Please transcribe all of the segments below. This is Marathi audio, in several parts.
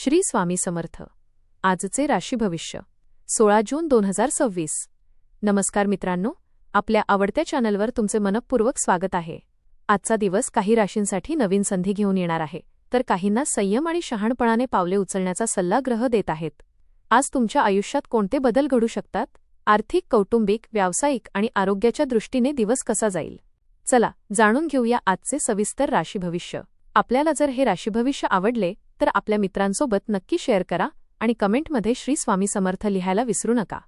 श्री स्वामी समर्थ. आजचे राशी भविष्य 16 जून 2026. नमस्कार मित्रांनो, आपल्या आवडत्या चॅनलवर तुमचे मनपूर्वक स्वागत आहे. आजचा दिवस काही राशींसाठी नवीन संधी घेऊन येणार आहे, तर काहींना संयम आणि शहाणपणाने पावले उचलण्याचा सल्ला ग्रह देत आहेत. आज तुमच्या आयुष्यात कोणते बदल घडू शकतात? आर्थिक, कौटुंबिक, व्यावसायिक आणि आरोग्याच्या दृष्टीने दिवस कसा जाईल? चला जाणून घेऊया आजचे सविस्तर राशी भविष्य. आपल्याला जर हे राशी भविष्य आवडले तर आपल्या मित्रांसोबत नक्की शेअर करा आणि कमेंटमध्ये श्री स्वामी समर्थ लिहायला विसरू नका.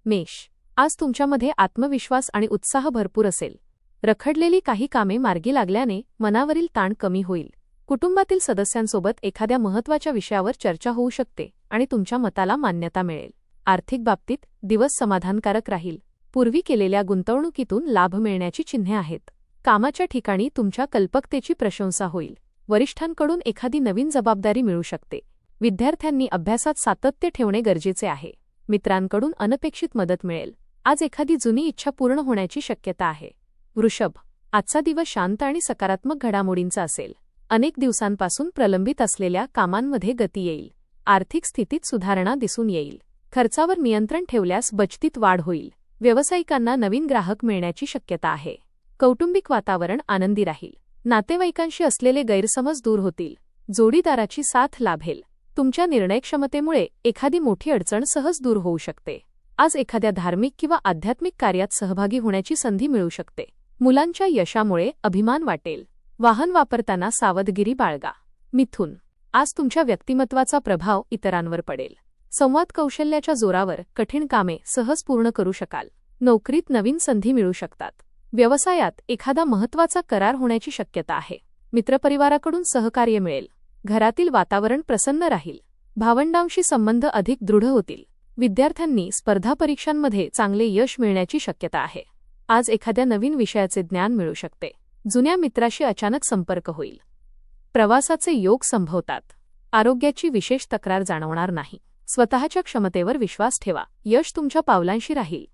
मेष. आज तुमच्यामध्ये आत्मविश्वास आणि उत्साह भरपूर असेल. रखडलेली काही कामे मार्गी लागल्याने मनावरील ताण कमी होईल. कुटुंबातील सदस्यांसोबत एखाद्या महत्त्वाच्या विषयावर चर्चा होऊ शकते आणि तुमच्या मताला मान्यता मिळेल. आर्थिक बाबतीत दिवस समाधानकारक राहील. पूर्वी केलेल्या गुंतवणुकीतून लाभ मिळण्याची चिन्हे आहेत. कामाच्या ठिकाणी तुमच्या कल्पकतेची प्रशंसा होईल. वरिष्ठांकडून एखादी नवीन जबाबदारी मिळू शकते. विद्यार्थ्यांनी अभ्यासात सातत्य ठेवणे गरजेचे आहे. मित्रांकडून अनपेक्षित मदत मिळेल. आज एखादी जुनी इच्छा पूर्ण होण्याची शक्यता आहे. वृषभ. आजचा दिवस शांत आणि सकारात्मक घडामोडींचा असेल. अनेक दिवसांपासून प्रलंबित असलेल्या कामांमध्ये गती येईल. आर्थिक स्थितीत सुधारणा दिसून येईल. खर्चावर नियंत्रण ठेवल्यास बचतीत वाढ होईल. व्यावसायिकांना नवीन ग्राहक मिळण्याची शक्यता आहे. कौटुंबिक वातावरण आनंदी राहील. नातेवाईकांशी असलेले गैरसमज दूर होतील. जोडीदाराची साथ लाभेल. तुमच्या निर्णयक्षमतेमुळे एखादी मोठी अडचण सहज दूर होऊ शकते. आज एखाद्या धार्मिक किंवा आध्यात्मिक कार्यात सहभागी होण्याची संधी मिळू शकते. मुलांच्या यशामुळे अभिमान वाटेल. वाहन वापरताना सावधगिरी बाळगा. मिथुन. आज तुमच्या व्यक्तिमत्वाचा प्रभाव इतरांवर पडेल. संवाद कौशल्याच्या जोरावर कठीण कामे सहज पूर्ण करू शकाल. नोकरीत नवीन संधी मिळू शकतात. व्यवसायात एखादा महत्त्वाचा करार होण्याची शक्यता आहे. मित्रपरिवाराकडून सहकार्य मिळेल. घरातील वातावरण प्रसन्न राहील. भावंडांशी संबंध अधिक दृढ होतील. विद्यार्थ्यांनी स्पर्धा परीक्षांमध्ये चांगले यश मिळण्याची शक्यता आहे. आज एखाद्या नवीन विषयाचे ज्ञान मिळू शकते. जुन्या मित्राशी अचानक संपर्क होईल. प्रवासाचे योग संभवतात. आरोग्याची विशेष तक्रार जाणवणार नाही. स्वतःच्या क्षमतेवर विश्वास ठेवा. यश तुमच्या पावलांशी राहील.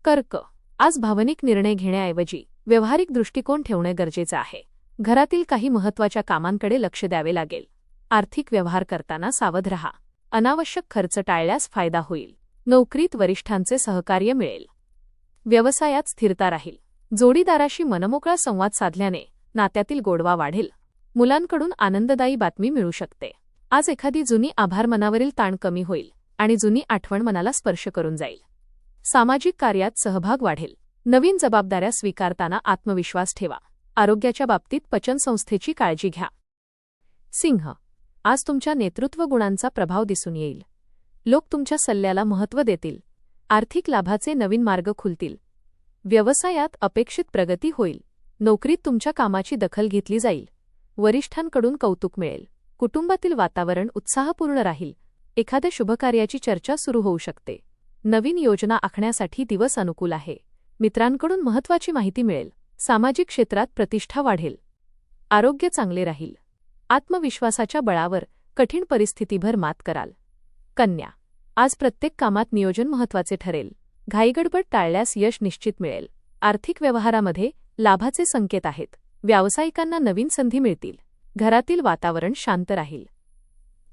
कर्क. आज भावनिक निर्णय घेण्याऐवजी व्यावहारिक दृष्टिकोन ठेवणे गरजेचे आहे. घरातील काही महत्त्वाच्या कामांकडे लक्ष द्यावे लागेल. आर्थिक व्यवहार करताना सावध रहा. अनावश्यक खर्च टाळल्यास फायदा होईल. नोकरीत वरिष्ठांचे सहकार्य मिळेल. व्यवसायात स्थिरता राहील. जोडीदाराशी मनमोकळा संवाद साधल्याने नात्यातील गोडवा वाढेल. मुलांकडून आनंददायी बातमी मिळू शकते. आज एखादी जुनी आभार मनावरील ताण कमी होईल आणि जुनी आठवण मनाला स्पर्श करून जाईल. सामाजिक कार्यात सहभाग वाढेल. नवीन जबाबदाऱ्या स्वीकारताना आत्मविश्वास ठेवा. आरोग्याच्या बाबतीत पचनसंस्थेची काळजी घ्या. सिंह. आज तुमच्या नेतृत्व गुणांचा प्रभाव दिसून येईल. लोक तुमच्या सल्ल्याला महत्त्व देतील. आर्थिक लाभाचे नवीन मार्ग खुलतील. व्यवसायात अपेक्षित प्रगती होईल. नोकरीत तुमच्या कामाची दखल घेतली जाईल. वरिष्ठांकडून कौतुक मिळेल. कुटुंबातील वातावरण उत्साहपूर्ण राहील. एखाद्या शुभकार्याची चर्चा सुरू होऊ शकते. नवीन योजना आखण्यासाठी दिवस अनुकूल आहे. मित्रांकडून महत्त्वाची माहिती मिळेल. सामाजिक क्षेत्रात प्रतिष्ठा वाढेल. आरोग्य चांगले राहील. आत्मविश्वासाच्या बळावर कठीण परिस्थितीभर मात कराल. कन्या. आज प्रत्येक कामात नियोजन महत्त्वाचे ठरेल. घाईगडबड टाळल्यास यश निश्चित मिळेल. आर्थिक व्यवहारामध्ये लाभाचे संकेत आहेत. व्यावसायिकांना नवीन संधी मिळतील. घरातील वातावरण शांत राहील.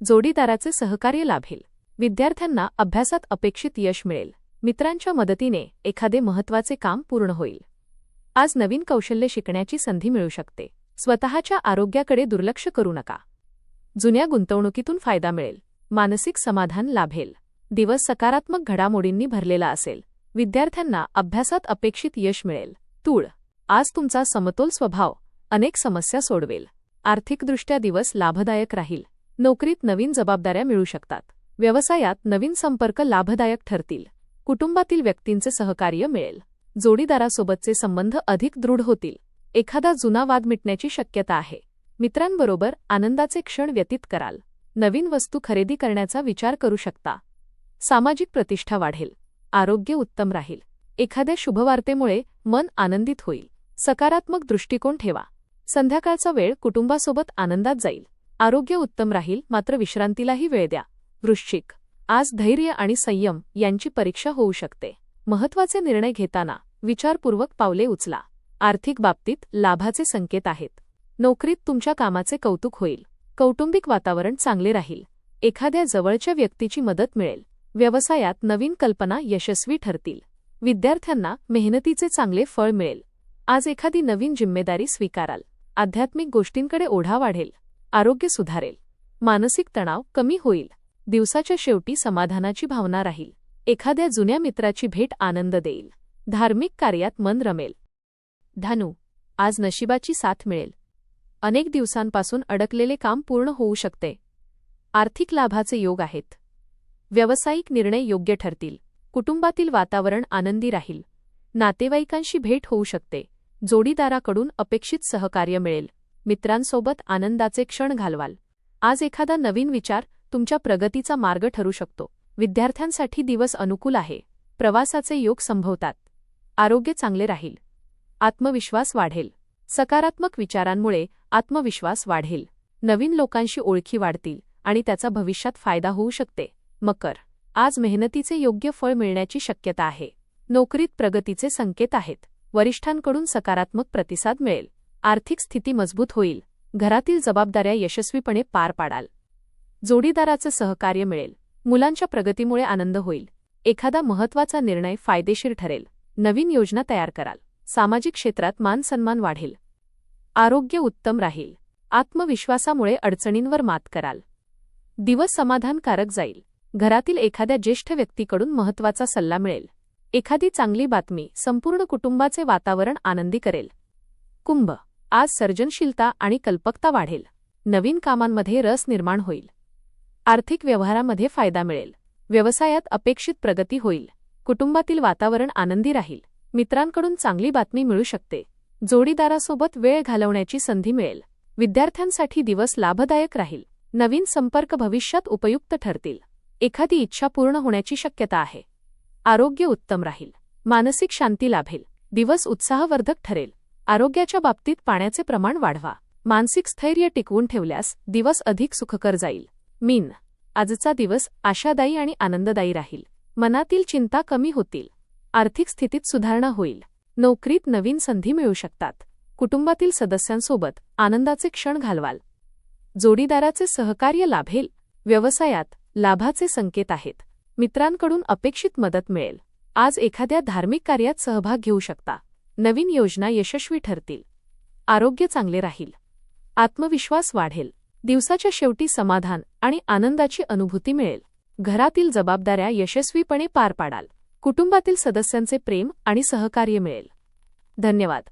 जोडीदाराचे सहकार्य लाभेल. विद्यार्थ्यांना अभ्यासात अपेक्षित यश मिळेल. मित्रांच्या मदतीने एखादे महत्त्वाचे काम पूर्ण होईल. आज नवीन कौशल्य शिकण्याची संधी मिळू शकते. स्वतःच्या आरोग्याकडे दुर्लक्ष करू नका. जुन्या गुंतवणुकीतून फायदा मिळेल. मानसिक समाधान लाभेल. दिवस सकारात्मक घडामोडींनी भरलेला असेल. विद्यार्थ्यांना अभ्यासात अपेक्षित यश मिळेल. तूळ. आज तुमचा समतोल स्वभाव अनेक समस्या सोडवेल. आर्थिकदृष्ट्या दिवस लाभदायक राहील. नोकरीत नवीन जबाबदाऱ्या मिळू शकतात. व्यवसायात नवीन संपर्क लाभदायक ठरतील. कुटुंबातील व्यक्तींचे सहकार्य मिळेल. जोडीदारासोबतचे संबंध अधिक दृढ होतील. एखादा जुना वाद मिटण्याची शक्यता आहे. मित्रांबरोबर आनंदाचे क्षण व्यतीत कराल. नवीन वस्तू खरेदी करण्याचा विचार करू शकता. सामाजिक प्रतिष्ठा वाढेल. आरोग्य उत्तम राहील. एखाद्या शुभवार्तेमुळे मन आनंदित होईल. सकारात्मक दृष्टिकोन ठेवा. संध्याकाळचा वेळ कुटुंबासोबत आनंदात जाईल. आरोग्य उत्तम राहील, मात्र विश्रांतीलाही वेळ द्या. वृश्चिक. आज धैर्य आणि संयम यांची परीक्षा होऊ शकते. महत्त्वाचे निर्णय घेताना विचारपूर्वक पावले उचला. आर्थिक बाबतीत लाभाचे संकेत आहेत. नोकरीत तुमच्या कामाचे कौतुक होईल. कौटुंबिक वातावरण चांगले राहील. एखाद्या जवळच्या व्यक्तीची मदत मिळेल. व्यवसायात नवीन कल्पना यशस्वी ठरतील. विद्यार्थ्यांना मेहनतीचे चांगले फळ मिळेल. आज एखादी नवीन जिम्मेदारी स्वीकाराल. आध्यात्मिक गोष्टींकडे ओढा वाढेल. आरोग्य सुधारेल. मानसिक तणाव कमी होईल. दिवसाच्या शेवटी समाधानाची भावना राहील. एखाद्या जुन्या मित्राची भेट आनंद देईल. धार्मिक कार्यात मन रमेल. धनु, आज नशिबाची साथ मिळेल. अनेक दिवसांपासून अडकलेले काम पूर्ण होऊ शकते. आर्थिक लाभाचे योग आहेत. व्यावसायिक निर्णय योग्य ठरतील. कुटुंबातील वातावरण आनंदी राहील. नातेवाईकांशी भेट होऊ शकते. जोडीदाराकडून अपेक्षित सहकार्य मिळेल. मित्रांसोबत आनंदाचे क्षण घालवाल. आज एखादा नवीन विचार तुमच्या प्रगतीचा मार्ग ठरू शकतो. विद्यार्थ्यांसाठी दिवस अनुकूल आहे. प्रवासाचे योग संभवतात. आरोग्य चांगले राहील. आत्मविश्वास वाढेल. सकारात्मक विचारांमुळे आत्मविश्वास वाढेल. नवीन लोकांशी ओळखी वाढतील आणि त्याचा भविष्यात फायदा होऊ शकते. मकर, आज मेहनतीचे योग्य फळ मिळण्याची शक्यता आहे. नोकरीत प्रगतीचे संकेत आहेत. वरिष्ठांकडून सकारात्मक प्रतिसाद मिळेल. आर्थिक स्थिती मजबूत होईल. घरातील जबाबदाऱ्या यशस्वीपणे पार पाडाल. जोडीदाराचे सहकार्य मिळेल. मुलांच्या प्रगतीमुळे आनंद होईल. एखादा महत्त्वाचा निर्णय फायदेशीर ठरेल. नवीन योजना तयार कराल. सामाजिक क्षेत्रात मान सन्मान वाढेल. आरोग्य उत्तम राहील. आत्मविश्वासामुळे अडचणींवर मात कराल. दिवस समाधानकारक जाईल. घरातील एखाद्या ज्येष्ठ व्यक्तीकडून महत्त्वाचा सल्ला मिळेल. एखादी चांगली बातमी संपूर्ण कुटुंबाचे वातावरण आनंदी करेल. कुंभ, आज सर्जनशीलता आणि कल्पकता वाढेल. नवीन कामांमध्ये रस निर्माण होईल. आर्थिक व्यवहारामध्ये फायदा मिळेल. व्यवसायात अपेक्षित प्रगती होईल. कुटुंबातील वातावरण आनंदी राहील. मित्रांकडून चांगली बातमी मिळू शकते. जोडीदारासोबत वेळ घालवण्याची संधी मिळेल. विद्यार्थ्यांसाठी दिवस लाभदायक राहील. नवीन संपर्क भविष्यात उपयुक्त ठरतील. एखादी इच्छा पूर्ण होण्याची शक्यता आहे. आरोग्य उत्तम राहील. मानसिक शांती लाभेल. दिवस उत्साहवर्धक ठरेल. आरोग्याच्या बाबतीत पाण्याचे प्रमाण वाढवा. मानसिक स्थैर्य टिकवून ठेवल्यास दिवस अधिक सुखकर जाईल. मीन, आजचा दिवस आशादायी आणि आनंददायी राहील. मनातील चिंता कमी होतील. आर्थिक स्थितीत सुधारणा होईल. नोकरीत नवीन संधी मिळू शकतात. कुटुंबातील सदस्यांसोबत आनंदाचे क्षण घालवाल. जोडीदाराचे सहकार्य लाभेल. व्यवसायात लाभाचे संकेत आहेत. मित्रांकडून अपेक्षित मदत मिळेल. आज एखाद्या धार्मिक कार्यात सहभाग घेऊ शकता. नवीन योजना यशस्वी ठरतील. आरोग्य चांगले राहील. आत्मविश्वास वाढेल. दिवसाच्या शेवटी समाधान आणि आनंदाची अनुभूती मिळेल. घरातील जबाबदाऱ्या यशस्वीपणे पार पाडाल. कुटुंबातील सदस्यांचे प्रेम आणि सहकार्य मिळेल. धन्यवाद.